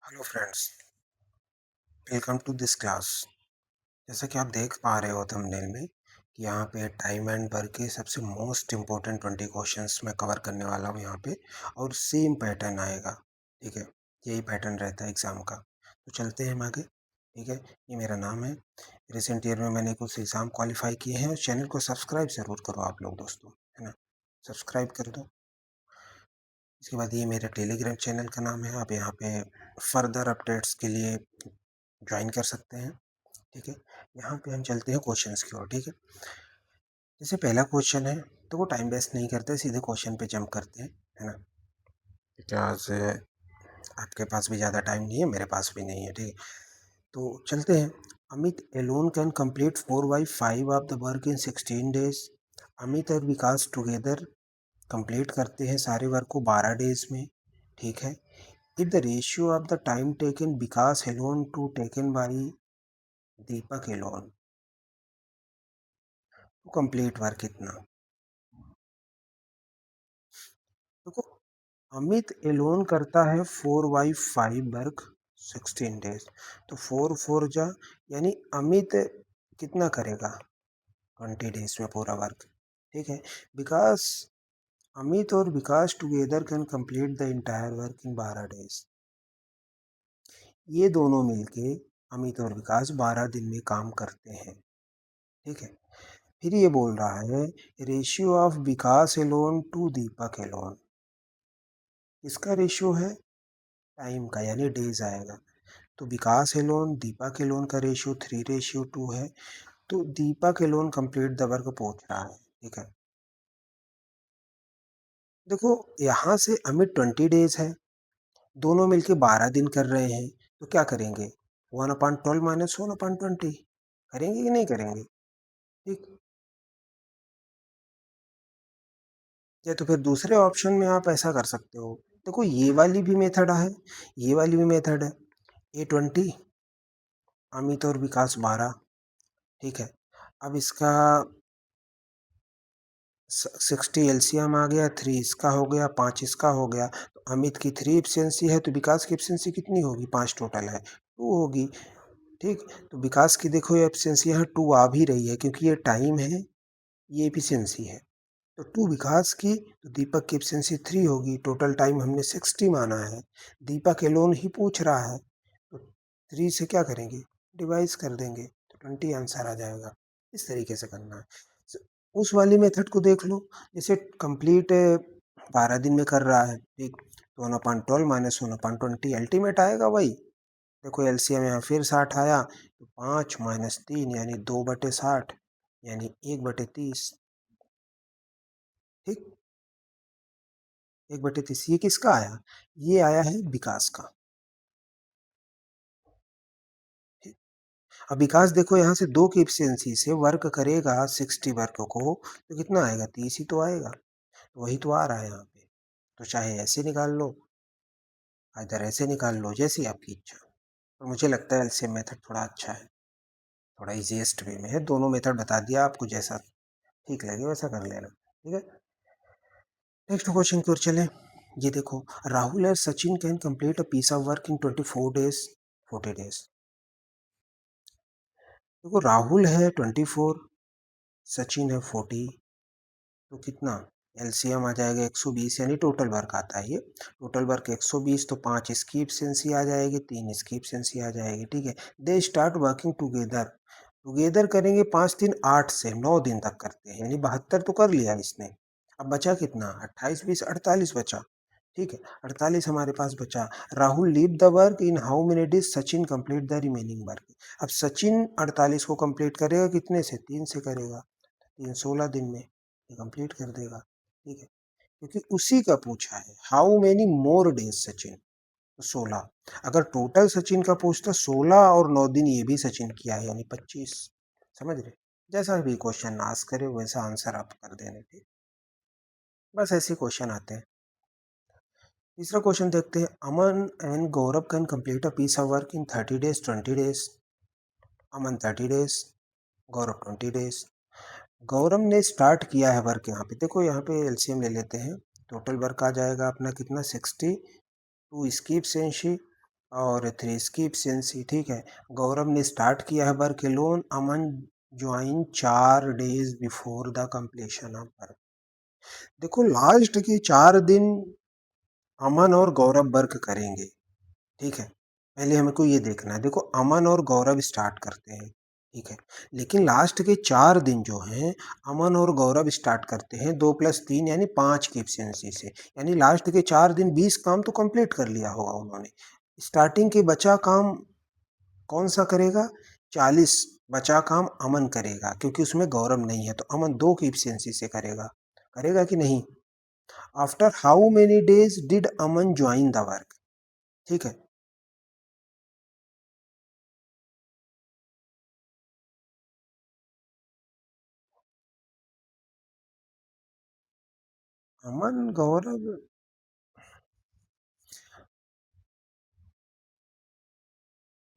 Hello friends, welcome to this class. जैसा कि आप देख पा रहे हो थंबनेल में कि यहाँ पे टाइम एंड वर्क के सबसे मोस्ट इम्पोर्टेंट 20 क्वेश्चंस मैं कवर करने वाला हूँ यहाँ पे, और सेम पैटर्न आएगा। ठीक है, यही पैटर्न रहता है एग्ज़ाम का। तो चलते हैं हम आगे। ठीक है, ये मेरा नाम है। रिसेंट ईयर में मैंने कुछ एग्ज़ाम क्वालिफाई किए हैं, और चैनल को सब्सक्राइब ज़रूर करो आप लोग दोस्तों, है ना। सब्सक्राइब कर दो। इसके बाद ये मेरे टेलीग्राम चैनल का नाम है, आप यहाँ पे फर्दर अपडेट्स के लिए ज्वाइन कर सकते हैं। ठीक है, यहाँ पे हम चलते हैं क्वेश्चंस की ओर। ठीक है, जैसे पहला क्वेश्चन है तो वो टाइम वेस्ट नहीं करते, सीधे क्वेश्चन पे जंप करते हैं, है ना। बिकॉज आपके पास भी ज़्यादा टाइम नहीं है, मेरे पास भी नहीं है। ठीक है, तो चलते हैं। Amit Elon can complete 4/5 of the work in 16 days. Amit और विकास टुगेदर कंप्लीट करते हैं सारे वर्क को 12 डेज में। ठीक है, if the ratio of the time taken Vikas alone to taken by Deepak alone, तो कंप्लीट वर्क कितना। देखो, अमित एलोन करता है 4/5 वर्क 16 डेज, तो 4 जा, यानी अमित कितना करेगा 20 डेज में पूरा वर्क। ठीक है, बिकॉज अमित और Vikas together can complete the entire work in 12 days. ये दोनों मिलके अमित और विकास 12 दिन में काम करते हैं। ठीक है, फिर ये बोल रहा है ratio of Vikas alone to Deepak alone. इसका रेशियो है टाइम का, यानी डेज आएगा। तो विकास एलोन दीपक एलोन का रेशियो 3:2 है, तो Deepak alone complete the work पूछ रहा है। ठीक है, देखो यहाँ से अमित 20 डेज है, दोनों मिलके 12 दिन कर रहे हैं, तो क्या करेंगे 1/12 माइनस 1/20 करेंगे कि नहीं करेंगे। ठीक, या तो फिर दूसरे ऑप्शन में आप ऐसा कर सकते हो। देखो ये वाली भी मेथड है, ये वाली भी मेथड है। A20, अमित और विकास 12। ठीक है, अब इसका 60 एलसीएम आ गया, 3 इसका हो गया, 5 इसका हो गया। तो अमित की 3 एफिशिएंसी है, तो विकास की एफिशिएंसी कितनी होगी, 5 टोटल है, 2 होगी। ठीक, तो विकास की देखो ये एफिशिएंसी यहाँ 2 आ भी रही है, क्योंकि ये टाइम है, ये एफिशिएंसी है। तो 2 विकास की, तो दीपक की एफिशिएंसी 3 होगी। टोटल टाइम हमने 60 माना है, दीपक एलोन ही पूछ रहा है, तो 3 से क्या करेंगे, डिवाइड कर देंगे, तो 20 आंसर आ जाएगा। इस तरीके से करना है। उस वाली मेथड को देख लो, जैसे कंप्लीट 12 दिन में कर रहा है। ठीक, तो 1/12 माइनस 1/20 अल्टीमेट आएगा वही। देखो एलसीएम यहाँ फिर 60 आया, तो 5 माइनस 3 यानी 2/60, यानी 1/30। ठीक, 1/30 ये किसका आया, ये आया है विकास का। ठीक? अब विकास देखो यहाँ से 2 की एफिशिएंसी से वर्क करेगा 60 वर्क को, तो कितना आएगा, 30 ही तो आएगा। तो वही तो आ रहा है यहाँ पे। तो चाहे ऐसे निकाल लो, इधर ऐसे निकाल लो, जैसी आपकी इच्छा। तो मुझे लगता है एलसीएम मेथड थोड़ा अच्छा है, थोड़ा इजीएस्ट वे में है। दोनों मेथड बता दिया आपको, जैसा ठीक लगे वैसा कर लेना। ठीक है, नेक्स्ट क्वेश्चन की ओर चले। ये देखो, राहुल और Sachin can complete a piece of work in 24 days 40 days. देखो राहुल है 24, सचिन है 40, तो कितना एलसीएम आ जाएगा 120, यानी टोटल वर्क आता है ये। टोटल वर्क 120, तो 5 इसकी एफिशिएंसी आ जाएगी, 3 इसकी एफिशिएंसी आ जाएगी। ठीक है, they start working together. Together करेंगे 5 दिन 8 से 9 दिन तक करते हैं, यानी 72 तो कर लिया इसने। अब बचा कितना, 28 20 48 बचा। ठीक है, 48 हमारे पास बचा। Rahul leave the work in how many days, Sachin complete the remaining work. अब सचिन 48 को कंप्लीट करेगा कितने से, 3 से करेगा, 3 16 दिन में ये कंप्लीट कर देगा। ठीक है, क्योंकि उसी का पूछा है, how many more days Sachin, तो 16। अगर टोटल सचिन का पूछता 16 और 9 दिन ये भी सचिन किया है, यानी 25। समझ रहे, जैसा भी क्वेश्चन आस्क करे वैसा आंसर आप कर देने। ठीक, बस ऐसे क्वेश्चन आते हैं। तीसरा क्वेश्चन देखते हैं, Aman and Gaurav can complete a piece of work in 30 days 20 days. Aman 30 days, Gaurav 20 days. Gaurav ने स्टार्ट किया है वर्क, यहाँ पे देखो, यहाँ पे एलसीएम ले लेते हैं। टोटल वर्क आ जाएगा अपना कितना, 60, 2 इसकी एफिशिएंसी, और 3 इसकी एफिशिएंसी, ठीक है। गौरव ने स्टार्ट किया है work alone, Aman join 4 days before the completion of work. देखो लास्ट के 4 दिन अमन और गौरव वर्क करेंगे, ठीक है। पहले हमको ये देखना है, देखो अमन और गौरव स्टार्ट करते हैं, ठीक है। लेकिन लास्ट के 4 दिन जो हैं अमन और गौरव स्टार्ट करते हैं 2 + 3 यानी 5 की एफिशिएंसी से, यानी लास्ट के 4 दिन 20 काम तो कंप्लीट कर लिया होगा उन्होंने। स्टार्टिंग के बचा काम कौन सा करेगा? 40 बचा काम अमन करेगा, क्योंकि उसमें गौरव नहीं है, तो अमन 2 की एफिशिएंसी से करेगा। करेगा कि नहीं? After how many days did Aman join the work, ठीक है। अमन गौरव,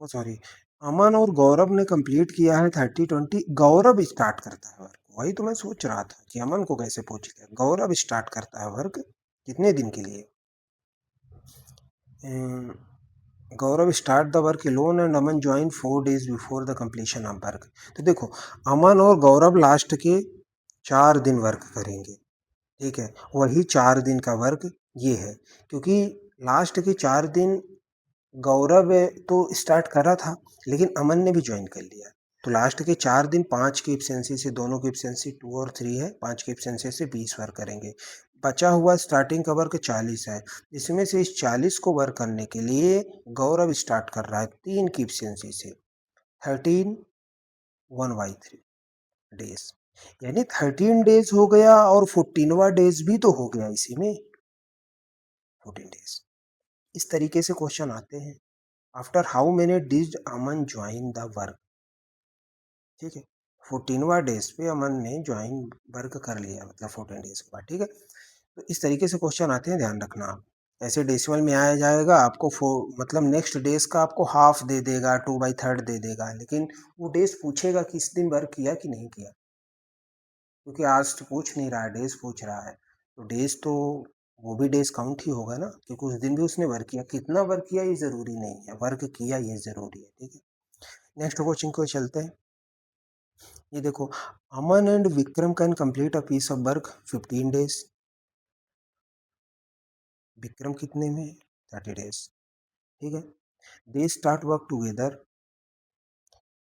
ओ सॉरी, अमन और गौरव ने कंप्लीट किया है 30-20, गौरव स्टार्ट करता है वर्क। वही तो मैं सोच रहा था कि अमन को कैसे पूछ लिया। गौरव स्टार्ट करता है वर्क कितने दिन के लिए? Um, Gaurav start the work alone and Aman join 4 days before the completion of work. तो देखो अमन और गौरव लास्ट के 4 दिन वर्क करेंगे, ठीक है। वही 4 दिन का वर्क ये है, क्योंकि लास्ट के 4 दिन गौरव तो स्टार्ट करा था, लेकिन अमन ने भी ज्वाइन कर लिया। तो लास्ट के 4 दिन 5 की एफिशिएंसी से, दोनों की एफिशिएंसी 2 और 3 है, 5 की एफिशिएंसी से 20 वर्क करेंगे। बचा हुआ स्टार्टिंग का वर्क 40 है, इसमें से इस 40 को वर्क करने के लिए गौरव स्टार्ट कर रहा है 3 की एफिशिएंसी से, 13 1/3 डेज, यानी 13 डेज हो गया, और 14वां डेज भी तो हो गया इसी में, 14 डेज। इस तरीके से क्वेश्चन आते हैं। After how many did Aman join the work, ठीक है। 14वां डेज पे अमन ने ज्वाइन वर्क कर लिया, मतलब 14 डेज के बाद, ठीक है। तो इस तरीके से क्वेश्चन आते हैं, ध्यान रखना आप। ऐसे डेसिमल में आया जाएगा आपको, मतलब नेक्स्ट डेज का आपको हाफ दे देगा, 2/3 दे देगा, लेकिन वो डेज पूछेगा कि इस दिन वर्क किया कि नहीं किया, क्योंकि आज तो पूछ नहीं रहा है, डेज पूछ रहा है। तो डेज तो वो भी डेज काउंट ही होगा ना, क्योंकि उस दिन भी उसने वर्क किया। कितना वर्क किया ये जरूरी नहीं है, वर्क किया ये जरूरी है, ठीक है। नेक्स्ट क्वेश्चन को चलते हैं। ये देखो, Aman and Vikram can complete a piece of work 15 days. Vikram कितने में? 30 डेज, ठीक है। They start work together.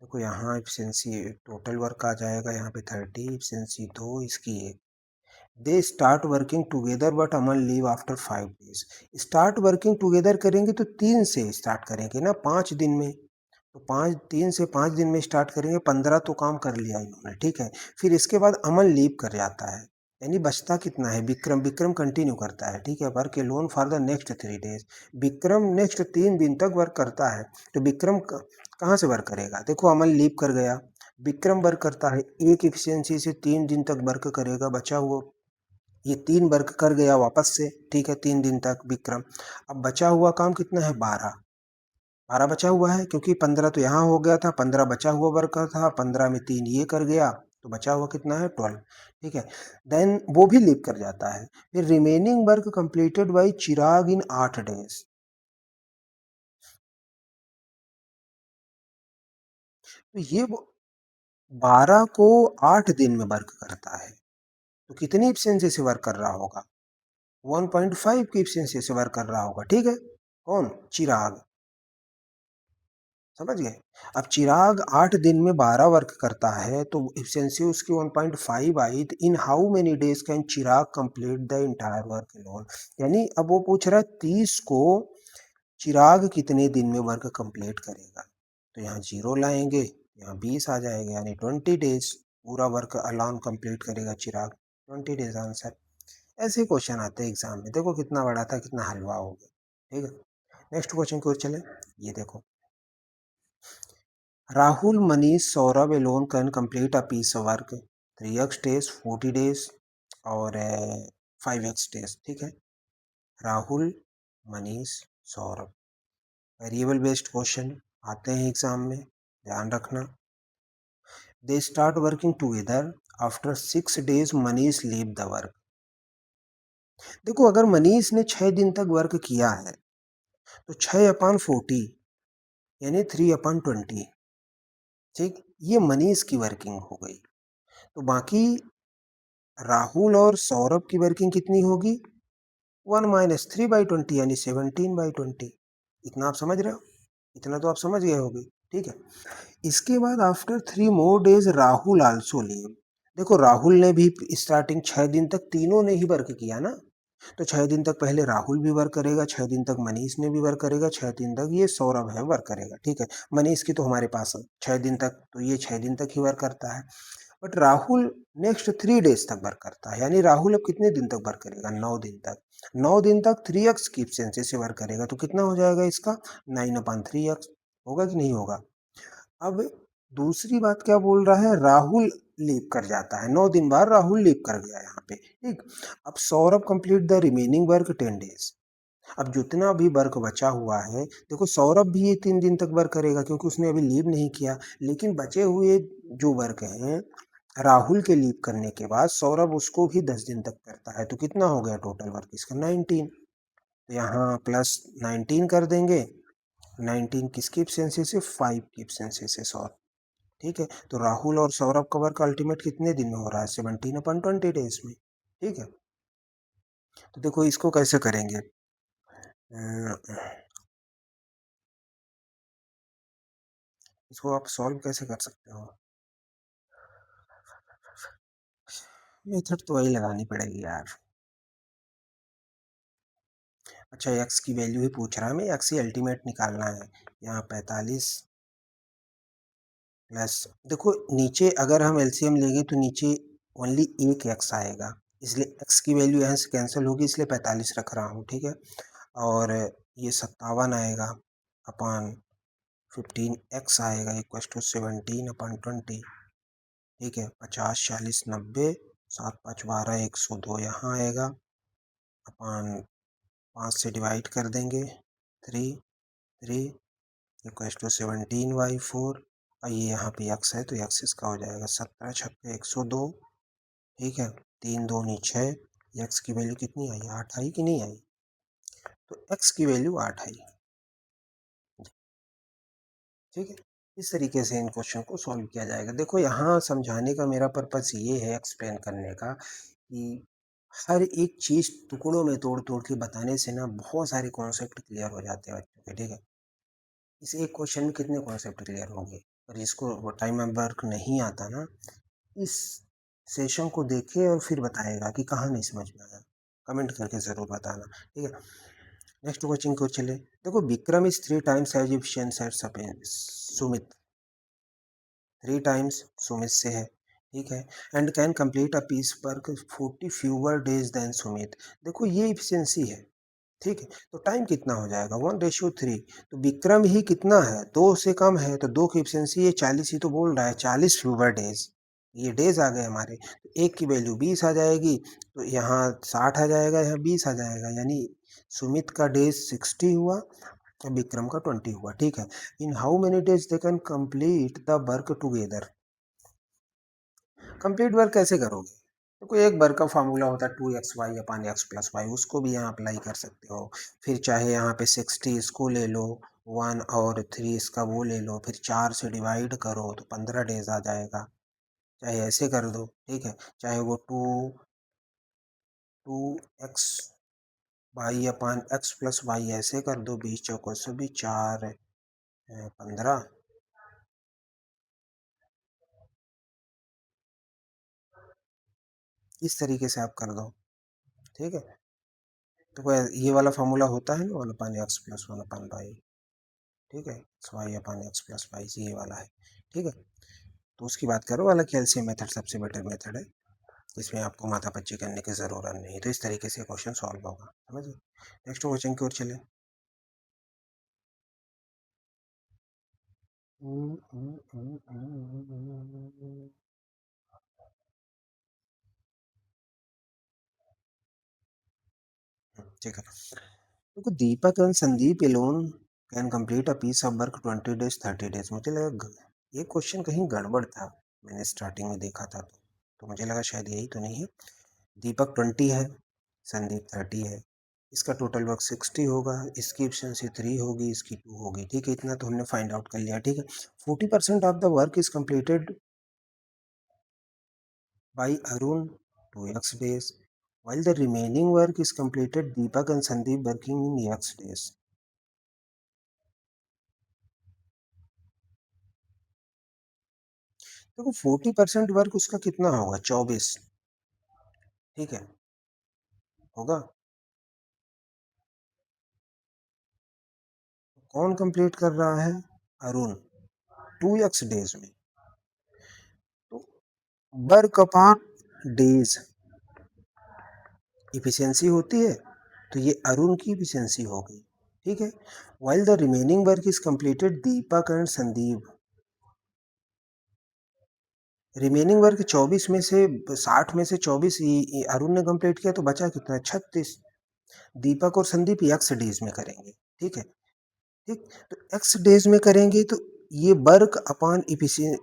देखो यहाँ एफिशिएंसी टोटल वर्क आ जाएगा, यहाँ पे 30, एफिशिएंसी 2, इसकी 1। दे start working together but Aman leave after 5 days. Start working together करेंगे तो 3 से स्टार्ट करेंगे ना, 5 दिन में। तो 3 से 5 दिन में स्टार्ट करेंगे, 15 तो काम कर लिया इन्होंने, ठीक है। फिर इसके बाद अमन लीव कर जाता है, यानी बचता कितना है? विक्रम, विक्रम कंटिन्यू करता है, ठीक है, work loan for the next 3 days. Vikram next 3 दिन तक वर्क करता है, तो विक्रम कहाँ से वर्क करेगा? देखो अमन लीव कर गया, विक्रम वर्क करता है, एक एफिशिएंसी से 3 दिन तक वर्क करेगा, बचा हुआ ये 3 वर्क कर गया वापस से, ठीक है, 3 दिन तक विक्रम। अब बचा हुआ काम कितना है? 12, 12 बचा हुआ है, क्योंकि 15 तो यहाँ हो गया था, 15 बचा हुआ वर्क का था, 15 में 3 ये कर गया, तो बचा हुआ कितना है? 12, ठीक है। देन वो भी लीव कर जाता है। फिर remaining work completed by Chirag in 8 days. तो ये 12 को 8 दिन में वर्क करता है, तो कितनी एफिशिएंसी से वर्क कर रहा होगा? 1.5 की एफिशिएंसी से वर्क कर रहा होगा, ठीक है। कौन? चिराग, समझ गए। अब चिराग 8 दिन में 12 वर्क करता है, तो एफिशिएंसी उसकी 1.5 आई, तो इन how many days can Chirag complete the entire work loan. यानी अब वो पूछ रहा है 30 को चिराग कितने दिन में वर्क कंप्लीट करेगा। तो यहाँ 0 लाएंगे, यहाँ 20 आ जाएगा, यानी 20 डेज पूरा वर्क अलोन कंप्लीट करेगा चिराग, 20 डेज आंसर। ऐसे क्वेश्चन आते हैं एग्जाम में, देखो कितना बड़ा था, कितना हलवा हो गया, ठीक है। नेक्स्ट क्वेश्चन की ओर चले। ये देखो, Rahul, Manish, Saurabh alone can complete a piece of work 3x days, 40 days और 5x डेज, ठीक है। Rahul, Manish, Saurabh, variable based question आते हैं एग्जाम में, ध्यान रखना। They start working together, after 6 days Manish leave the work. देखो अगर मनीष ने 6 दिन तक वर्क किया है, तो 6/40 यानी 3/20। ठीक, ये मनीष की वर्किंग हो गई। तो बाकी राहुल और सौरभ की वर्किंग कितनी होगी? 1 - 3/20 यानी 17/20। इतना आप समझ रहे हो? इतना तो आप समझ गए होगे। ठीक है, इसके बाद after 3 more days Rahul also leave. देखो राहुल ने भी स्टार्टिंग 6 दिन तक तीनों ने ही वर्क किया ना, तो 6 दिन तक पहले राहुल भी वर्क करेगा, 6 दिन तक मनीष ने भी वर्क करेगा, 6 दिन तक ये सौरभ है वर्क करेगा। ठीक है, मनीष की तो हमारे पास 6 दिन तक, तो ये 6 दिन तक ही वर्क करता है। बट राहुल नेक्स्ट 3 days तक वर्क करता है, यानी राहुल अब कितने दिन तक वर्क करेगा? 9 दिन तक। 9 दिन तक 3x की एफिशिएंसी से वर्क करेगा, तो कितना हो जाएगा इसका? 9/3x। होगा कि नहीं होगा? अब दूसरी बात क्या बोल रहा है, राहुल लीव कर जाता है, 9 दिन बाद राहुल लीव कर गया यहाँ पे। ठीक, अब Saurabh complete the remaining work 10 days। अब जितना भी वर्क बचा हुआ है, देखो सौरभ भी ये 3 दिन तक वर्क करेगा क्योंकि उसने अभी लीव नहीं किया, लेकिन बचे हुए जो वर्क हैं राहुल के लीव करने के बाद सौरभ उसको भी 10 दिन तक करता है, तो कितना हो गया टोटल वर्क इसका? 19। तो यहाँ +19 कर देंगे। 19 किसकी एफिशिएंसी से? 5 की एफिशिएंसी से सौरभ। ठीक है, तो राहुल और सौरभ का वर्क अल्टीमेट कितने दिन में हो रहा है? 17/20 में। ठीक है, तो देखो इसको कैसे करेंगे, इसको आप सॉल्व कैसे कर सकते हो? मेथड तो वही लगानी पड़ेगी यार। अच्छा, एक्स की वैल्यू ही पूछ रहा है, हमें एक्स ही अल्टीमेट निकालना है। यहाँ 45 प्लस, देखो नीचे अगर हम एलसीएम लेंगे तो नीचे ओनली एक एक्स आएगा, इसलिए एक्स की वैल्यू यहाँ से कैंसिल होगी, इसलिए 45 रख रहा हूँ। ठीक है, और ये 57 आएगा अपॉन 15x आएगा इक्व टू 17/20। ठीक है, 50 40 90, 7 5 12 102 यहाँ आएगा अपॉन 5 से डिवाइड कर देंगे 3 3 इक्व टू 17/4, और ये यहाँ पे x है तो x इसका हो जाएगा 17 छक्के 102। ठीक है, 3 2 6, x की वैल्यू कितनी आई? 8 आई कि नहीं आई? तो x की वैल्यू 8 आई। ठीक है, इस तरीके से इन क्वेश्चन को सॉल्व किया जाएगा। देखो यहाँ समझाने का मेरा पर्पस ये है, एक्सप्लेन करने का, कि हर एक चीज टुकड़ों में तोड़ तोड़ के बताने से ना बहुत सारे कॉन्सेप्ट क्लियर हो जाते हैं बच्चों के। ठीक है, इस एक क्वेश्चन में कितने कॉन्सेप्ट क्लियर होंगे? और जिसको टाइम ऑफ वर्क नहीं आता ना, इस सेशन को देखे और फिर बताएगा कि कहाँ नहीं समझ में आया। कमेंट करके जरूर बताना। ठीक है, नेक्स्ट क्वेश्चन को चले। देखो Vikram is 3 times as efficient as Sumit. 3 times Sumit से है। ठीक है, and can complete a piece work 40 fewer days than Sumit. देखो ये इफिशियंसी है। ठीक है, तो टाइम कितना हो जाएगा? 1:3। तो विक्रम ही कितना है? 2 से कम है, तो 2 की एफिशिएंसी ये 40 ही तो बोल रहा है, 40 फ्यूअर डेज। ये डेज आ गए हमारे, तो एक की वैल्यू 20 आ जाएगी, तो यहाँ 60 आ जाएगा, यहाँ 20 आ जाएगा, यानी सुमित का डेज 60 हुआ और विक्रम का 20 हुआ। ठीक है, in how many days they can complete the work together. Complete work कैसे करोगे? तो कोई एक वर्क का फार्मूला होता है 2xy/x+y, उसको भी यहाँ अप्लाई कर सकते हो। फिर चाहे यहाँ पे 60 इसको ले लो, 1 और 3 इसका वो ले लो, फिर 4 से डिवाइड करो तो 15 डेज आ जाएगा। चाहे ऐसे कर दो। ठीक है, चाहे वो 2x/x+y ऐसे कर दो, 20 चौको से भी 4 15, इस तरीके से आप कर दो। ठीक है, तो कोई ये वाला फार्मूला होता है ना, 1/x+1/y। ठीक है, y/x+y ये वाला है। ठीक है, तो उसकी बात करो, वाला कैल्शियम मेथड सबसे बेटर मेथड है, इसमें आपको माथापच्ची करने की ज़रूरत नहीं। तो इस तरीके से क्वेश्चन सॉल्व होगा, समझ। नेक्स्ट क्वेश्चन की ओर चले। ठीक है, देखो Deepak and Sandeep alone can complete a piece of work 20 days 30 days। मुझे लगा ये क्वेश्चन कहीं गड़बड़ था, मैंने स्टार्टिंग में देखा था, तो मुझे लगा शायद यही तो नहीं है। दीपक 20 है, संदीप 30 है, इसका टोटल वर्क 60 होगा, इसकी एफिशिएंसी 3 होगी, इसकी 2 होगी। ठीक है, इतना तो हमने फाइंड आउट कर लिया। ठीक है, 40% of the work is completed by Arun 2x days, while the remaining work is completed Deepak and Sandeep working in x days. देखो 40% वर्क उसका कितना होगा, 24। ठीक है, होगा। कौन कंप्लीट कर रहा है, अरुण, 2x डेज में। तो वर्क अपॉन डेज इफिशियंसी होती है, तो ये अरुण की इफिशियंसी हो गई। ठीक है, while the remaining work is completed Deepak and Sandeep. Remaining work 24 में से 60 में से 24 अरुण ने कंप्लीट किया, तो बचा कितना, 36। दीपक और संदीप एक्स डेज में करेंगे। ठीक है, ठीक, तो एक्स डेज में करेंगे तो ये work upon efficiency,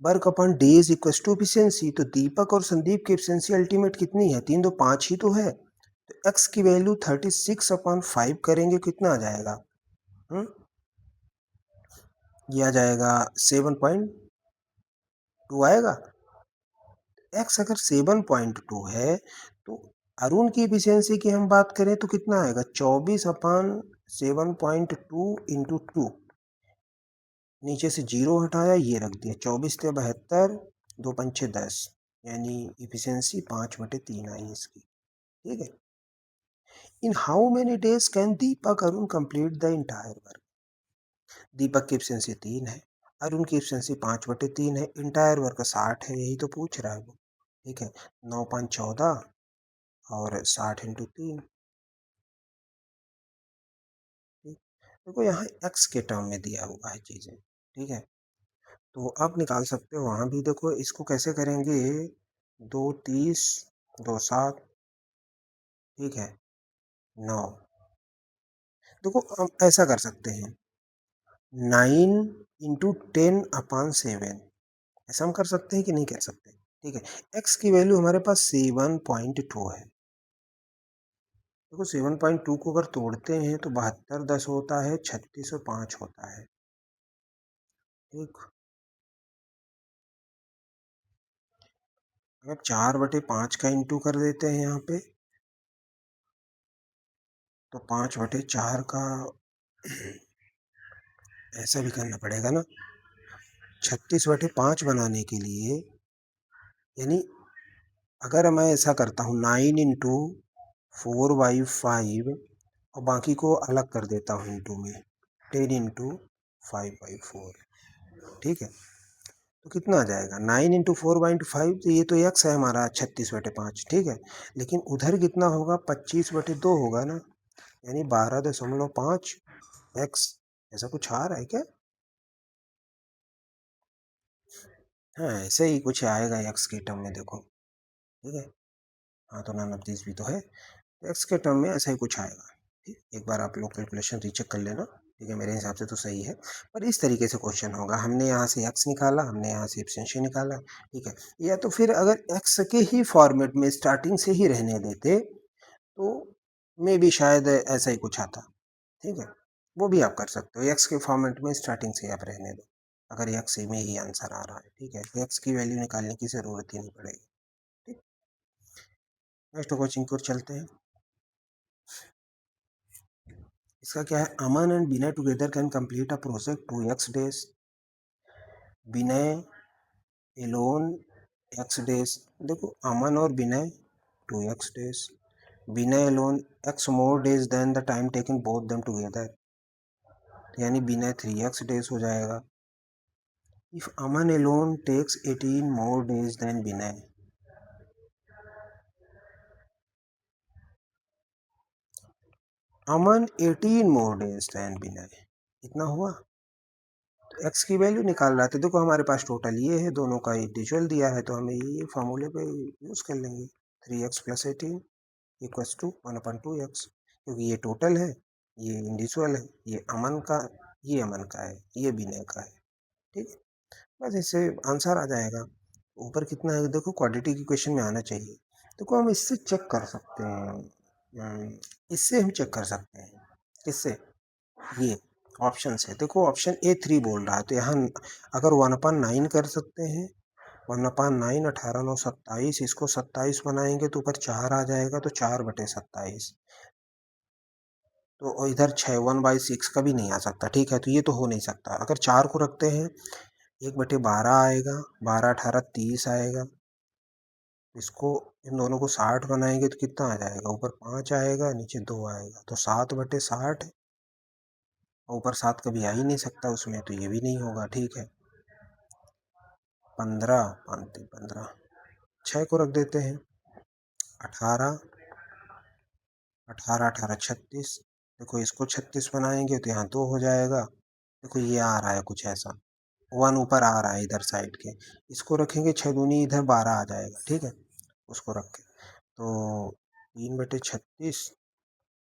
work upon days equals to efficiency. तो दीपक और संदीप की एफिशिएंसी अल्टीमेट कितनी है, 3 2 5 ही तो है। तो एक्स की वैल्यू 36/5 करेंगे, कितना आ जाएगा, हम्म, ये आ जाएगा 7.2 आएगा। एक्स अगर 7.2 है तो अरुण की एफिशिएंसी की हम बात करें तो कितना आएगा, 24/7.2 इंटू 2। नीचे से जीरो हटाया, ये रख दिया, 24 × 72, 2 × 5 = 10, यानी इफिशियंसी 5/3 आई इसकी। ठीक है, in how many days can Deepak Arun complete the entire work. Deepak की एफिशिएंसी 3 है, अरुण की एफिशिएंसी 5/3 है, इंटायर वर्क 60 है, यही तो पूछ रहा है वो। ठीक है, 9 × 5 = 14 और 60 × 3। देखो यहाँ x के टर्म में दिया हुआ है चीजें। ठीक है, तो आप निकाल सकते हो वहां भी। देखो इसको कैसे करेंगे, 2 30 2 7, ठीक है, 9। देखो हम ऐसा कर सकते हैं, 9 × 10/7, ऐसा हम कर सकते हैं कि नहीं कर सकते। ठीक है, x की वैल्यू हमारे पास 7.2 है। देखो 7.2 को अगर तोड़ते हैं तो 72 10 होता है, 36 और 5 होता है। ठीक, अगर 4/5 का इंटू कर देते हैं यहाँ पे, तो 5/4 का ऐसा भी करना पड़ेगा ना, 36/5 बनाने के लिए। यानी अगर मैं ऐसा करता हूँ 9 × 4/5 और बाकी को अलग कर देता हूँ इंटू में, 10 × 5/4। ठीक है, तो कितना आ जाएगा, 9 × 4/5, तो ये तो x है हमारा 36/5। ठीक है, लेकिन उधर कितना होगा, 25/2 होगा ना, यानी 12.5 x। ऐसा कुछ आ रहा है क्या, हाँ ऐसे ही कुछ आएगा एक्स के टर्म में, देखो। ठीक है, हाँ तो नॉन ऑफ दिस भी तो है, एक्स के टर्म में ऐसा ही कुछ आएगा। ठीक, एक बार आप लोग कैलकुलेशन रीचेक कर लेना। ठीक है, मेरे हिसाब से तो सही है, पर इस तरीके से क्वेश्चन होगा, हमने यहाँ से एक्स निकाला, हमने यहाँ से एब्सेंशन निकाला। ठीक है, या तो फिर अगर एक्स के ही फॉर्मेट में स्टार्टिंग से ही रहने देते तो मे भी शायद ऐसा ही कुछ आता। ठीक है, वो भी आप कर सकते हो, एक्स के फॉर्मेट में स्टार्टिंग से आप रहने दो, अगर एक्स में ही आंसर आ रहा है। ठीक है, एक्स की वैल्यू निकालने की जरूरत ही नहीं पड़ेगी। ठीक, नेक्स्ट क्वेश्चन की ओर चलते हैं। इसका क्या है, Aman and Vinay together can complete a project 2x days, Vinay alone x days. देखो अमन और Vinay 2x days, Vinay alone x more days then the time taken both them together, यानी विनय 3x डेज हो जाएगा। If Aman alone takes 18 more days then Vinay, Aman 18 more days then Vinay, इतना हुआ। तो x की value निकाल रहा था, देखो हमारे पास टोटल ये है, दोनों का इंडिविजुअल दिया है, तो हमें ये फॉर्मूले पे यूज कर लेंगे, 3x + 18 = 1/2x, क्योंकि ये टोटल है, ये इंडिविजुअल है, ये अमन का, ये अमन का है, ये विनय का है। ठीक है, बस इससे आंसर आ जाएगा। ऊपर कितना है देखो, क्वाड्रेटिक इक्वेशन में आना चाहिए। देखो हम इससे चेक कर सकते हैं, इससे हम चेक कर सकते हैं। किससे? ये ऑप्शन से। देखो ऑप्शन ए 3 बोल रहा है, तो यहाँ अगर 1/9 कर सकते हैं, 1/9 18×9 = 27, इसको 27 बनाएंगे तो ऊपर 4 आ जाएगा, तो 4/27। तो इधर 6 1/6 का भी नहीं आ सकता, ठीक है, तो ये तो हो नहीं सकता। अगर 4 को रखते हैं 1/12 आएगा, 12×18 = 30 आएगा। इसको इन दोनों को 60 बनाएंगे तो कितना आ जाएगा? ऊपर 5 आएगा, नीचे 2 आएगा, तो 7/60। और ऊपर 7 कभी आ ही नहीं सकता उसमें, तो ये भी नहीं होगा, ठीक है। 15 5 3 15, 6 को रख देते हैं। 18 18 18 36। देखो इसको 36 बनाएंगे तो यहाँ 2 हो जाएगा। देखो ये आ रहा है कुछ ऐसा, 1 ऊपर आ रहा है इधर साइड के। इसको रखेंगे 6 दूनी इधर 12 आ जाएगा, ठीक है। उसको रख के तो 3/36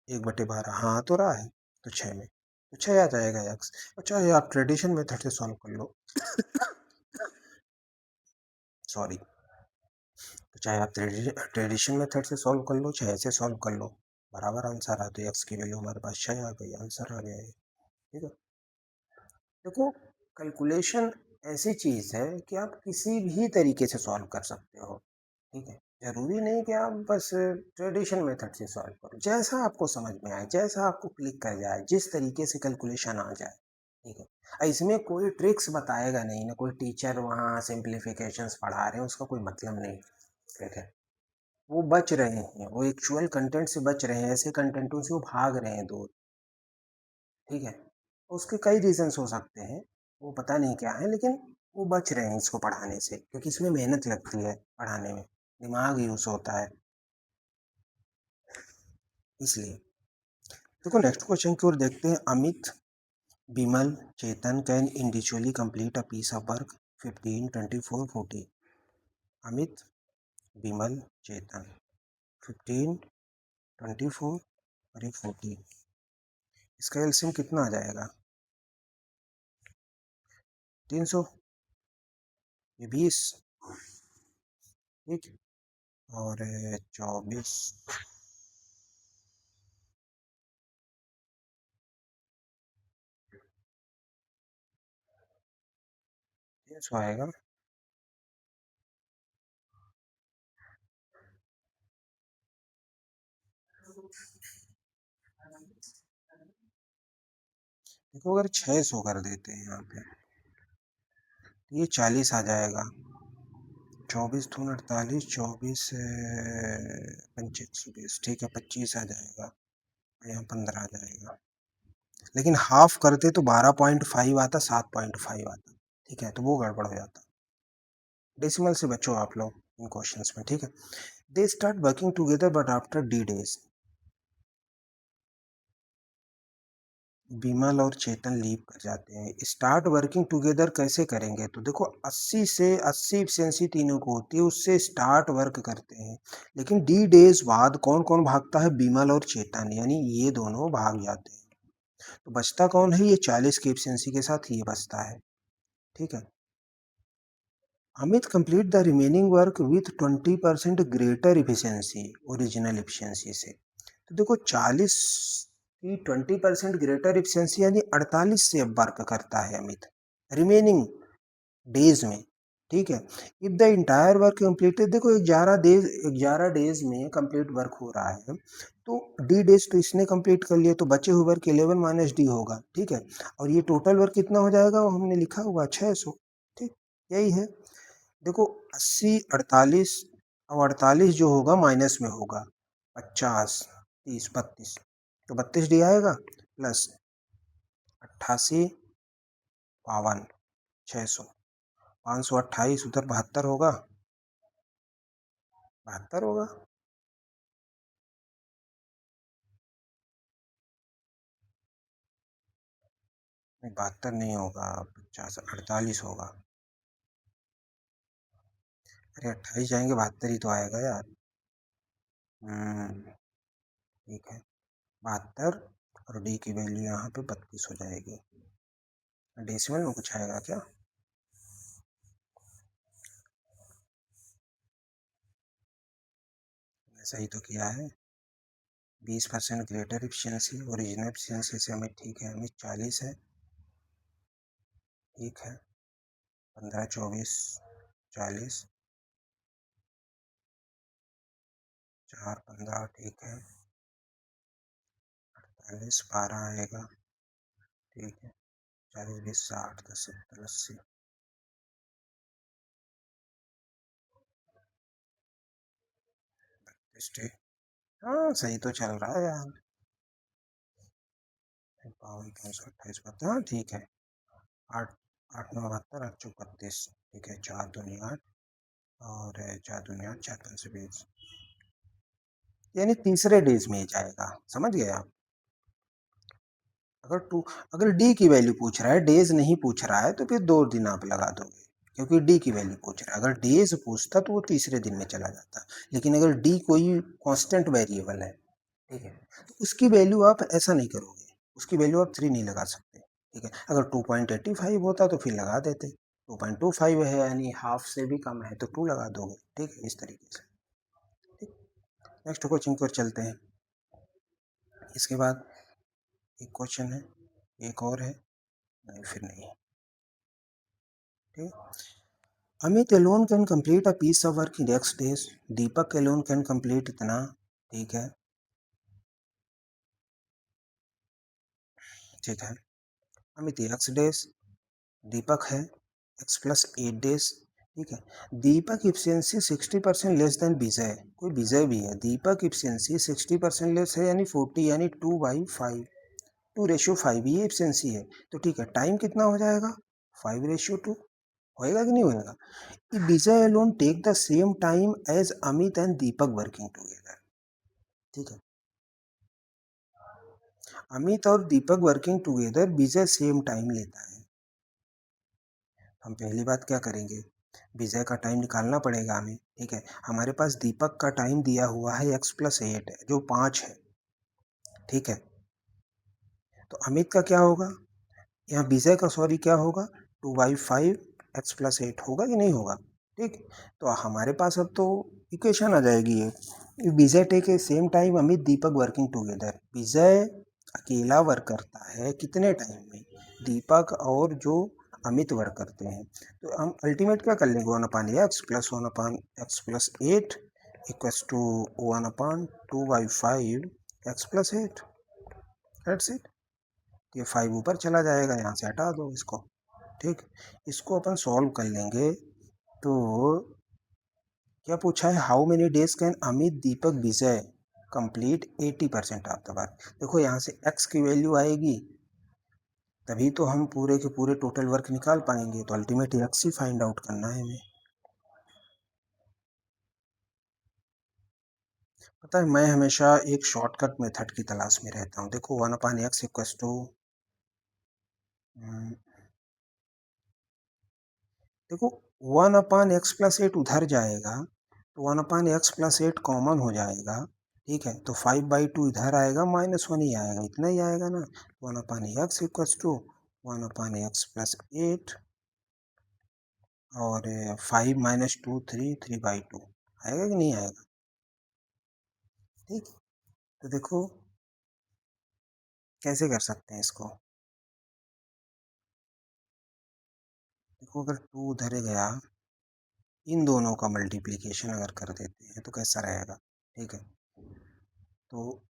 1/12, हाँ तो रहा है, तो 6 में तो 6 आ जाएगा एक्स। अच्छा ये आप ट्रेडिशन मेथड से सॉल्व कर लो। सॉरी। तो चाहे आप ट्रेडिशन मेथड से सॉल्व कर लो, चाहे ऐसे सॉल्व कर लो, बराबर आंसर आ, तो एक्स की वैल्यू हमारे पास 6 आ गई, आंसर आ गया है, ठीक है। देखो कैलकुलेशन ऐसी चीज़ है कि आप किसी भी तरीके से सॉल्व कर सकते हो, ठीक है। जरूरी नहीं कि आप बस ट्रेडिशन मेथड से सॉल्व करो, जैसा आपको समझ में आए, जैसा आपको क्लिक कर जाए, जिस तरीके से कैलकुलेशन आ जाए, ठीक है। इसमें कोई ट्रिक्स बताएगा नहीं ना, कोई टीचर वहाँ सिंप्लीफिकेशंस पढ़ा रहे हैं, उसका कोई मतलब नहीं, ठीक है। वो बच रहे हैं, वो एक्चुअल कंटेंट से बच रहे हैं, ऐसे कंटेंटों से वो भाग रहे हैं दूर, ठीक है। उसके कई रीजंस हो सकते हैं, वो पता नहीं क्या है, लेकिन वो बच रहे हैं इसको पढ़ाने से, क्योंकि इसमें मेहनत लगती है पढ़ाने में, दिमाग यूज होता है, इसलिए। देखो नेक्स्ट क्वेश्चन की ओर देखते हैं। Amit, Bimal, Chetan can individually complete a piece of work 15 24 40। Amit, Bimal, Chetan 15 24 और ये 40, इसका एलसीएम कितना आ जाएगा? 300, ये 20, ठीक, और 24, 300 आएगा। देखो अगर 600 कर देते हैं यहाँ पे, तो ये 40 आ जाएगा। 24 दूनी 48, 24 पंचे 120, ठीक है, 25 आ जाएगा, यहाँ 15 आ जाएगा। लेकिन हाफ करते तो 12.5 आता, 7.5 आता, ठीक है, तो वो गड़बड़ हो जाता। डेसिमल से बचो आप लोग इन क्वेश्चंस में, ठीक है। They start working together but after D days. Bimal और चेतन लीव कर जाते हैं। स्टार्ट वर्किंग टुगेदर कैसे करेंगे? तो देखो 80 से 80 एफिशिएंसी तीनों को होती है, उससे स्टार्ट वर्क करते हैं। लेकिन डी डेज बाद कौन कौन भागता है? बिमल और चेतन, यानी ये दोनों भाग जाते हैं। तो बचता कौन है? ये 40 की एफिशिएंसी के साथ ये बचता है, ठीक है। Amit complete the remaining work with 20% greater efficiency original efficiency से। तो देखो 40 की 20% ग्रेटर इफिशियंसी यानी 48 से अब वर्क करता है अमित रिमेनिंग डेज में, ठीक है। If the entire work completed, देखो 11 डेज में कंप्लीट वर्क हो रहा है, तो डी डेज तो इसने कंप्लीट कर लिया, तो बचे हुए वर्क 11 माइनस डी होगा, ठीक है। और ये टोटल वर्क कितना हो जाएगा? वो हमने लिखा हुआ 600, ठीक, यही है। देखो 80 48, अब 48 जो होगा माइनस में होगा, 50 30 32, तो 32 डी आएगा, प्लस 88 52 600, 528 उधर 72 होगा, 72 होगा। नहीं 72 नहीं होगा, 50 48 होगा। अरे 28 जाएंगे 72 ही तो आएगा यार। ठीक है, 72, और डी की वैल्यू यहाँ पे 32 हो जाएगी। डेसिमल में कुछ आएगा क्या? ऐसा ही तो किया है। 20% ग्रेटर एफिशिएंसी, ओरिजिनल एफिशिएंसी से हमें ठीक है, हमें 40 है, ठीक है, 15, 24, 40, 4, 15, ठीक है, 48, 12 आएगा, ठीक है, 40, 20, 60, 10, 70, 80, हाँ सही तो चल रहा है यार। पावर 28, हाँ ठीक है, 8, 8, 9, 72, 8, 4, 32, ठीक है, 4 दूनी 8 और 4 दूनी 8, 4 5 20, यानी तीसरे डेज में ही जाएगा, समझ गए आप। अगर टू अगर डी की वैल्यू पूछ रहा है, डेज नहीं पूछ रहा है, तो फिर 2 दिन आप लगा दोगे, क्योंकि डी की वैल्यू पूछ रहा है। अगर डेज पूछता तो वो तीसरे दिन में चला जाता, लेकिन अगर डी कोई कांस्टेंट वेरिएबल है, ठीक है, तो उसकी वैल्यू आप ऐसा नहीं करोगे, उसकी वैल्यू आप 3 नहीं लगा सकते, ठीक है। अगर 2.85 होता तो फिर लगा देते, 2.25 है यानी हाफ से भी कम है तो 2 लगा दोगे, ठीक है, इस तरीके से। ठीक, नेक्स्ट क्वेश्चन पर चलते हैं। इसके बाद एक क्वेश्चन है, एक और है, नहीं फिर नहीं, ठीक। Amit alone can complete a piece of work in x days, Deepak alone can complete इतना, ठीक है, ठीक है। अमित x days, दीपक है x प्लस 8 डेज, ठीक है। दीपक इफिशियंसी 60% लेस देन विजय, कोई विजय भी है, दीपक इफिशियंसी 60% लेस है यानी 40, यानी 2/5, 2:5 ये इफिशियंसी है, तो ठीक है, टाइम कितना हो जाएगा, 5:2, होएगा कि नहीं होएगा। Vijay alone take the same time as Amit and Deepak working together, ठीक है। अमित और Deepak working together, Vijay same time लेता है। हम पहली बात क्या करेंगे, विजय का टाइम निकालना पड़ेगा हमें, ठीक है। हमारे पास दीपक का टाइम दिया हुआ है x+8 है, जो 5 है, ठीक है। तो अमित का क्या होगा, यहाँ विजय का सॉरी क्या होगा, 2/5 x+8 होगा कि नहीं होगा, ठीक। तो हमारे पास अब तो इक्वेशन आ जाएगी ये, Vijay take a same time Amit Deepak working together, Vijay अकेला वर्क करता है कितने टाइम में, दीपक और जो अमित वर्क करते हैं। तो हम अल्टीमेट क्या कर लेंगे, 1/x plus 1/x+8 equals to 1/2/5 x+8, that's it. ये 5 ऊपर चला जाएगा, यहाँ से हटा दो इसको, ठीक। इसको अपन सॉल्व कर लेंगे, तो क्या पूछा है, how many days can Amit Deepak Vijay complete 80% of the work. देखो यहाँ से x की वैल्यू आएगी, तभी तो हम पूरे के पूरे टोटल वर्क निकाल पाएंगे, तो अल्टीमेट x ही फाइंड आउट करना है हमें। पता है मैं हमेशा एक शॉर्टकट मेथड की तलाश में रहता हूँ। देखो 1/x इक्वल्स टू, देखो 1/x+8 उधर जाएगा, तो 1/x+8 कॉमन हो जाएगा, ठीक है। तो 5/2 इधर आएगा, -1 ही आएगा, इतना ही आएगा ना। 1/x इक्वल्स टू 1/x+8 और 5 - 2 3, 3/2 आएगा कि नहीं आएगा, ठीक। तो देखो कैसे कर सकते हैं इसको, देखो अगर 2 उधर गया, इन दोनों का मल्टीप्लिकेशन अगर कर देते हैं तो कैसा रहेगा, ठीक है। तो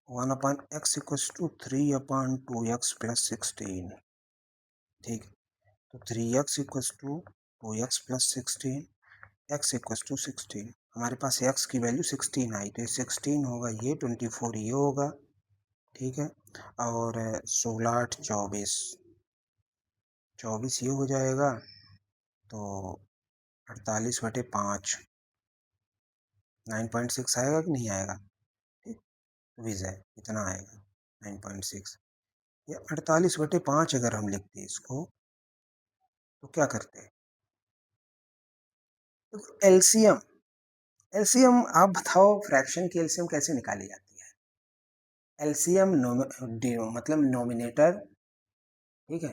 1/x इक्वल्स टू 3/2x+16, ठीक। तो 3x equals to 2x+16, x equals to 16, हमारे पास x की वैल्यू 16 आई, तो ये 16 होगा, ये 24 ये होगा, ठीक है। और 16 8 24, 24 ये हो जाएगा, तो 48/5 9.6 आएगा कि नहीं आएगा, ठीक। विजय इतना आएगा 9.6, ये 48/5 अगर हम लिखते हैं इसको, तो क्या करते हैं, एलसीएम, एलसीएम आप बताओ, फ्रैक्शन की एलसीएम कैसे निकाली जाती है, एलसीएम मतलब नोमिनेटर, ठीक है,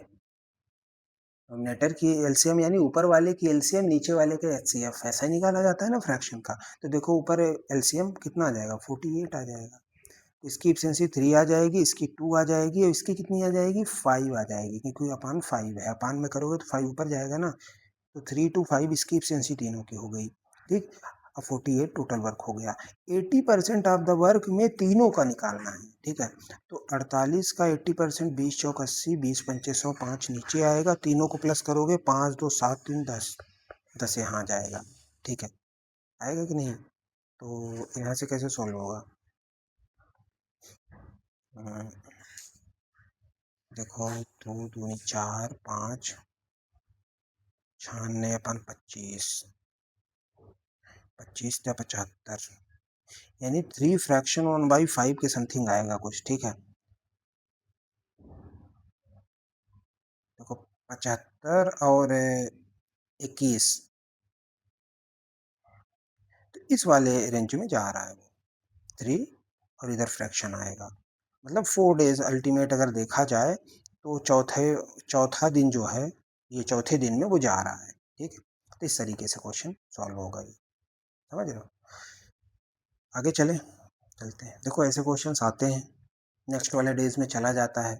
नोमिनेटर की एलसीएम यानी ऊपर वाले की एलसीएम नीचे वाले के एचसीएफ, ऐसा ही निकाला जाता है ना फ्रैक्शन का। तो देखो ऊपर एलसीएम कितना आ जाएगा, 48 आ जाएगा, इसकी एफिशिएंसी 3 आ जाएगी, इसकी 2 आ जाएगी और इसकी कितनी आ जाएगी 5 आ जाएगी, क्योंकि अपान 5 है, अपान में करोगे तो 5 ऊपर जाएगा ना, तो 3 to 5 इसकी एफिशिएंसी तीनों की हो गई। ठीक, अब 48 टोटल वर्क हो गया। 80% ऑफ द वर्क में तीनों का निकालना है। ठीक है, तो 48 का 80%, 20 चौक 80, 20 पंचे 100, 5 नीचे आएगा, तीनों को प्लस करोगे 5 2 7 3 10, 10 यहाँ जाएगा। ठीक है, आएगा कि नहीं? तो यहाँ से कैसे सॉल्व होगा? देखो 2 दूनी 4, 5 96 अपन 25, 25 या 75, यानी 3 फ्रैक्शन 1/5 के समथिंग आएगा कुछ। ठीक है, देखो 75 और 21, तो इस वाले रेंज में जा रहा है वो 3, और इधर फ्रैक्शन आएगा, मतलब 4 डेज अल्टीमेट अगर देखा जाए तो चौथा दिन जो है, ये चौथे दिन में वो जा रहा है। ठीक है, तो इस तरीके से क्वेश्चन सॉल्व होगा, ये समझ रहे हो? आगे चलते हैं। देखो ऐसे क्वेश्चंस आते हैं, नेक्स्ट वाले डेज में चला जाता है।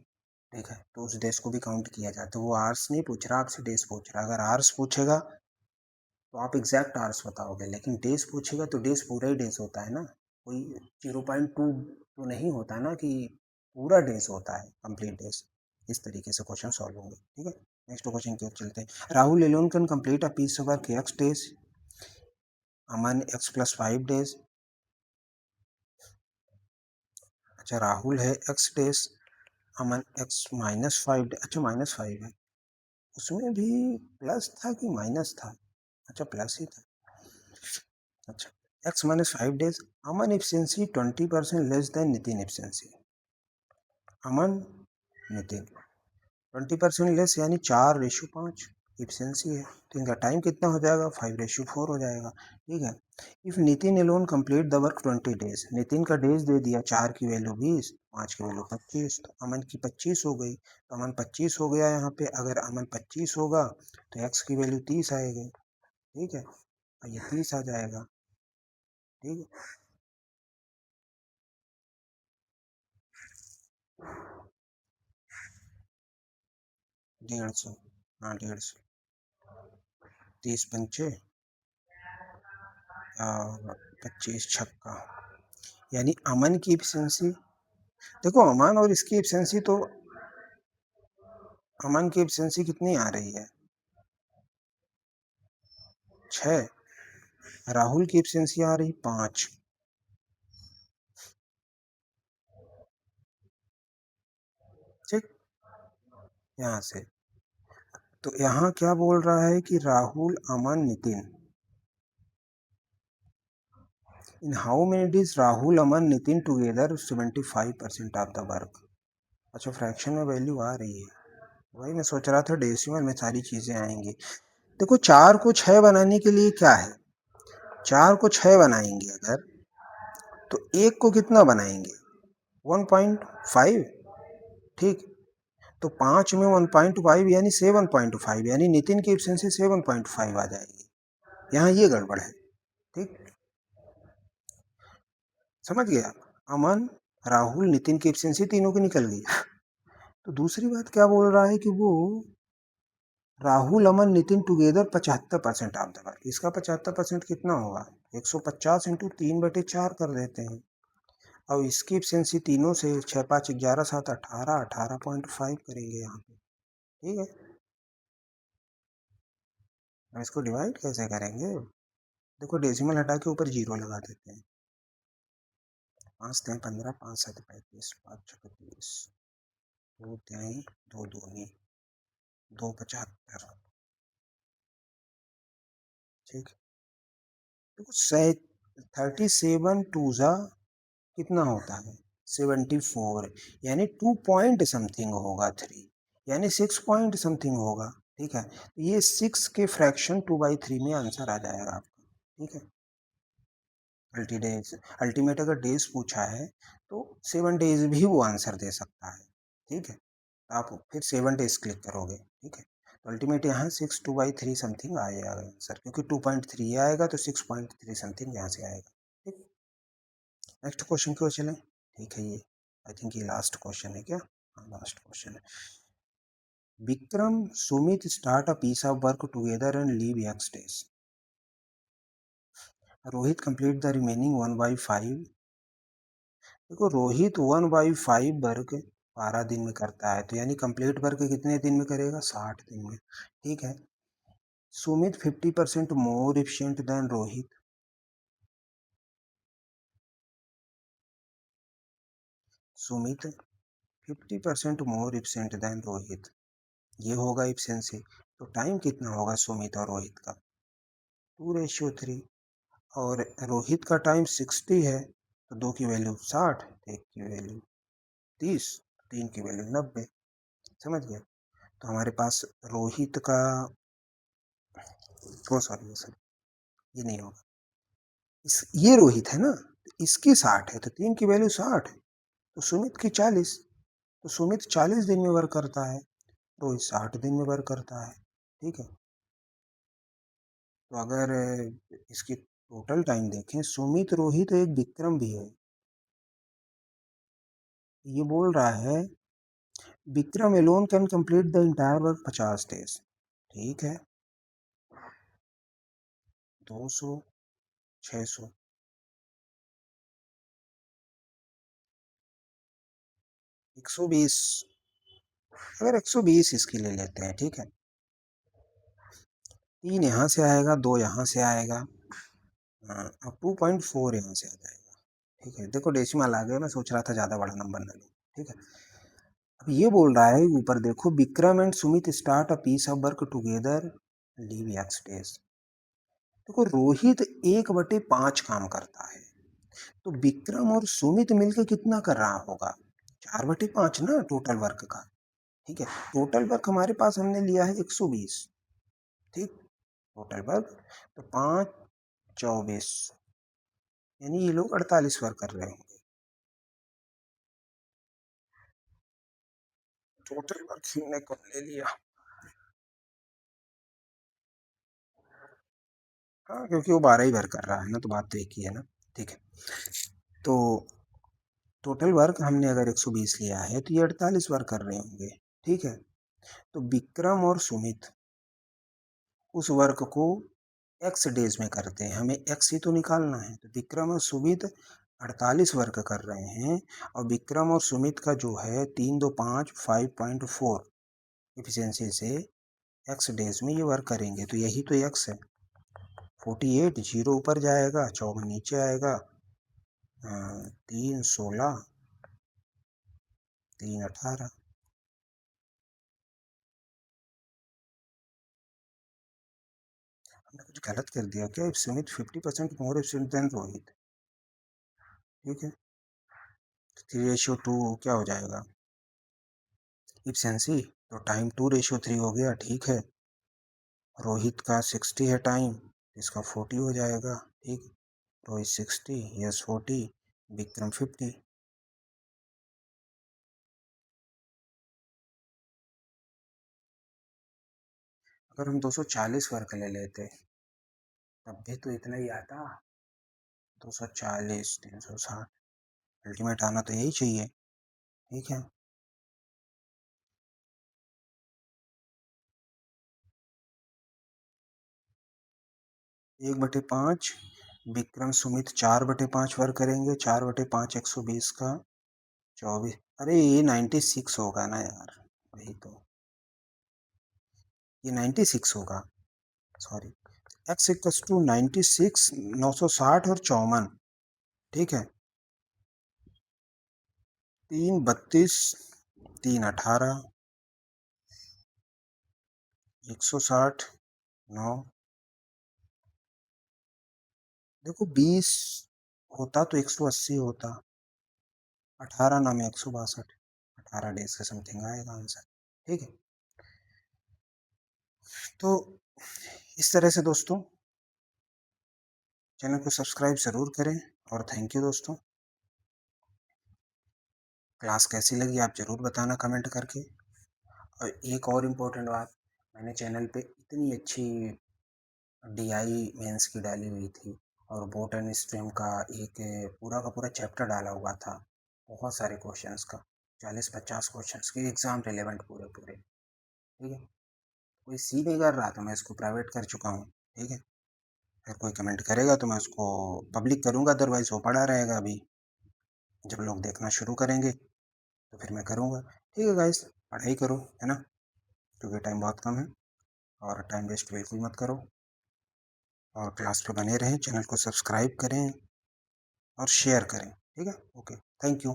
ठीक है, तो उस डेज को भी काउंट किया जाता है। वो आवर्स नहीं पूछ रहा आपसे, डेज पूछ रहा है। अगर आवर्स पूछेगा तो आप एग्जैक्ट आवर्स बताओगे, लेकिन डेज पूछेगा तो डेज पूरा ही डेज होता है ना, कोई 0.2 तो नहीं होता ना कि पूरा डेज होता है, कंप्लीट डेज। इस तरीके से क्वेश्चन सॉल्व होंगे। ठीक है, नेक्स्ट क्वेश्चन की ओर चलते हैं। Rahul alone can complete a piece of work x days, Aman x+5 days. अच्छा, राहुल है x डेज, अमन x-5, अच्छा -5 है, उसमें भी प्लस था कि माइनस था? अच्छा, प्लस ही था। अच्छा, x-5 days, Aman efficiency 20% less than Nitin efficiency. Aman, Nitin 20% less, यानी 4:5 एफिशिएंसी है। तो इनका टाइम कितना हो जाएगा? 5:4 हो जाएगा। ठीक है, if Nitin alone complete the work 20 days, Nitin का डेज दे दिया, 4 की वैल्यू 20, 5 की वैल्यू 25, तो अमन की 25 हो गई, तो अमन 25 हो गया यहाँ पे। अगर अमन 25 होगा तो x की वैल्यू 30 आएगी। ठीक है, और ये 30 आ जाएगा। ठीक है, 150, हाँ 150, 30 पंचे और 25 छक्का, यानी अमन की एफिशिएंसी, देखो अमन और इसकी एफिशिएंसी, तो अमन की एफिशिएंसी कितनी आ रही है? 6, राहुल की एफिशिएंसी आ रही 5। ठीक, यहाँ से, तो यहाँ क्या बोल रहा है कि Rahul, Aman, Nitin, in how many days Rahul, Aman, Nitin together 75% of the work. अच्छा, फ्रैक्शन में वैल्यू आ रही है, वही मैं सोच रहा था डेसिमल में सारी चीजें आएंगी। देखो 4 को 6 बनाने के लिए क्या है, 4 को 6 बनाएंगे अगर, तो 1 को कितना बनाएंगे? 1.5। ठीक, तो 5 में 1.5 यानी 7.5, यानी नितिन की एफिशिएंसी 7.5 आ जाएगी। यहाँ ये गड़बड़ है। ठीक, समझ गया? अमन, राहुल, नितिन की एफिशिएंसी तीनों की निकल गई। तो दूसरी बात क्या बोल रहा है कि वो Rahul, Aman, Nitin together 75% of the work. इसका 75% कितना होगा? 150 इंटू 3/4 कर देते हैं। और इसकी एफिशिएंसी तीनों से 6 5 11 7 18, 18.5 करेंगे यहाँ पे। ठीक है, अब इसको डिवाइड कैसे करेंगे? देखो डेसिमल हटा के ऊपर 0 लगा देते हैं। 5 3 15, 5 7 35, 5 6 30, 2 3 2 दूनी 2 75। ठीक, देखो 37 टू जा कितना होता है? 74, यानी 2 पॉइंट समथिंग होगा, 3 यानी 6 पॉइंट समथिंग होगा। ठीक है, तो ये 6 के फ्रैक्शन 2/3 में आंसर आ जाएगा आपका। ठीक है, अल्टीमेट अगर डेज पूछा है तो 7 डेज भी वो आंसर दे सकता है। ठीक है, तो आप फिर 7 डेज क्लिक करोगे। ठीक है, तो अल्टीमेट यहाँ 6 2/3 समथिंग आ जाएगा आंसर, क्योंकि 2.3 आएगा तो 6.3 समथिंग यहाँ से आएगा। ठीक, नेक्स्ट क्वेश्चन की ओर चलें। ठीक है, ये आई थिंक ये लास्ट क्वेश्चन है क्या? हाँ, लास्ट क्वेश्चन है। Vikram Sumit start a piece of work together and leave X days. Rohit complete the remaining 1/5। देखो, रोहित 1/5 वर्क 12 दिन में करता है, तो यानी कंप्लीट वर्क कितने दिन में करेगा? 60 दिन में। ठीक है। Sumit 50% more efficient then Rohit. Sumit 50% more efficient then Rohit, ये होगा एफिशिएंसी। तो टाइम कितना होगा सुमित और रोहित का? 2:3। और रोहित का टाइम 60 है, तो 2 की वैल्यू 60, एक की वैल्यू 30, 3 की वैल्यू 90। समझ गए? तो हमारे पास रोहित का, ओ सॉरी सर, ये नहीं होगा। ये रोहित है ना, इसकी 60 है, तो 3 की वैल्यू 60, तो सुमित की 40। तो सुमित 40 दिन में वर्क करता है, रोहित 60 दिन में वर्क करता है। ठीक है। तो अगर इसकी टोटल टाइम देखें, सुमित, रोहित, एक विक्रम भी है। ये बोल रहा है Vikram Elon can complete the entire work 50 days. ठीक है। 200, 600, 120। अगर 120 इसकी ले लेते हैं, ठीक है, 3 यहाँ से आएगा, 2 यहाँ से आएगा, हाँ, अब 2.4 यहाँ से आ जाएगा। ठीक है। देखो, डेसिमल आ गया, मैं सोच रहा था ज़्यादा बड़ा नंबर ना लूँ। ठीक है। अब ये बोल रहा है ऊपर देखो, Vikram and Sumit start a piece of work together, leave X days. देखो, रोहित 1/5 काम करता है, तो विक्रम और सुमित मिलके कितना कर रहा होगा? 4/5 ना टोटल वर्क का। ठीक है। टोटल वर्क हमारे पास हमने लिया है 120। ठीक। टोटल वर्क, तो 5, 24, यानी ये लोग 48 वर्क कर रहे होंगे। टोटल वर्क हमने कब ले लिया? हाँ, क्योंकि वो 12 ही वर्क कर रहा है ना, तो बात तो एक ही है ना। ठीक है। तो टोटल वर्क हमने अगर 120 लिया है, तो ये 48 वर्क कर रहे होंगे। ठीक है। तो विक्रम और सुमित उस वर्क को एक्स डेज में करते हैं, हमें एक्स ही तो निकालना है। तो विक्रम और सुमित 48 वर्क कर रहे हैं, और विक्रम और सुमित का जो है 3, 2, 5, 5.4 एफिशिएंसी से एक्स डेज में ये वर्क करेंगे, तो यही तो एक्स है। 48, 0 ऊपर जाएगा, 54 नीचे आएगा, 3, 16, 3, 18। हमने कुछ गलत कर दिया क्या? Sumit 50% more efficient then Rohit. ठीक है। 3:2 क्या हो जाएगा? एफिशिएंसी। तो टाइम 2:3 हो गया। ठीक है। रोहित का 60 है टाइम, इसका 40 हो जाएगा। ठीक। रोहित 60, यस 40, विक्रम 50। अगर हम 240 वर्क ले लेते, तब भी तो इतना ही आता। 240, 360, अल्टीमेट आना तो यही चाहिए। ठीक है। 1/5, विक्रम सुमित 4/5 वर्क करेंगे। 4/5 120 का 24। अरे ये 96 होगा ना यार, वही तो, ये 96 होगा। सॉरी, एक्स इक्वस टू 96, 960 और 54। ठीक है। 3, 32, 3, 18, 160, 9। देखो, 20 होता तो 180 होता, 18 ना में 162, 18 डेज के समथिंग आएगा आंसर। ठीक है। तो इस तरह से दोस्तों, चैनल को सब्सक्राइब ज़रूर करें, और थैंक यू दोस्तों। क्लास कैसी लगी आप ज़रूर बताना कमेंट करके। और एक और इम्पोर्टेंट बात, मैंने चैनल पे इतनी अच्छी डीआई मेंस की डाली हुई थी, और बोट एंड स्ट्रीम का एक पूरा का पूरा चैप्टर डाला हुआ था, बहुत सारे क्वेश्चंस का, 40-50 क्वेश्चंस के एग्ज़ाम रिलेवेंट पूरे पूरे। ठीक है, कोई सी नहीं कर रहा तो मैं इसको प्राइवेट कर चुका हूँ। ठीक है, अगर कोई कमेंट करेगा तो मैं उसको पब्लिक करूँगा, अदरवाइज़ वो पड़ा रहेगा अभी। जब लोग देखना शुरू करेंगे तो फिर मैं करूँगा। ठीक है गाइस, पढ़ाई करो, है ना? क्योंकि टाइम बहुत कम है, और टाइम वेस्ट बिल्कुल मत करो, और क्लास पे बने रहें, चैनल को सब्सक्राइब करें और शेयर करें। ठीक है? Okay, thank you.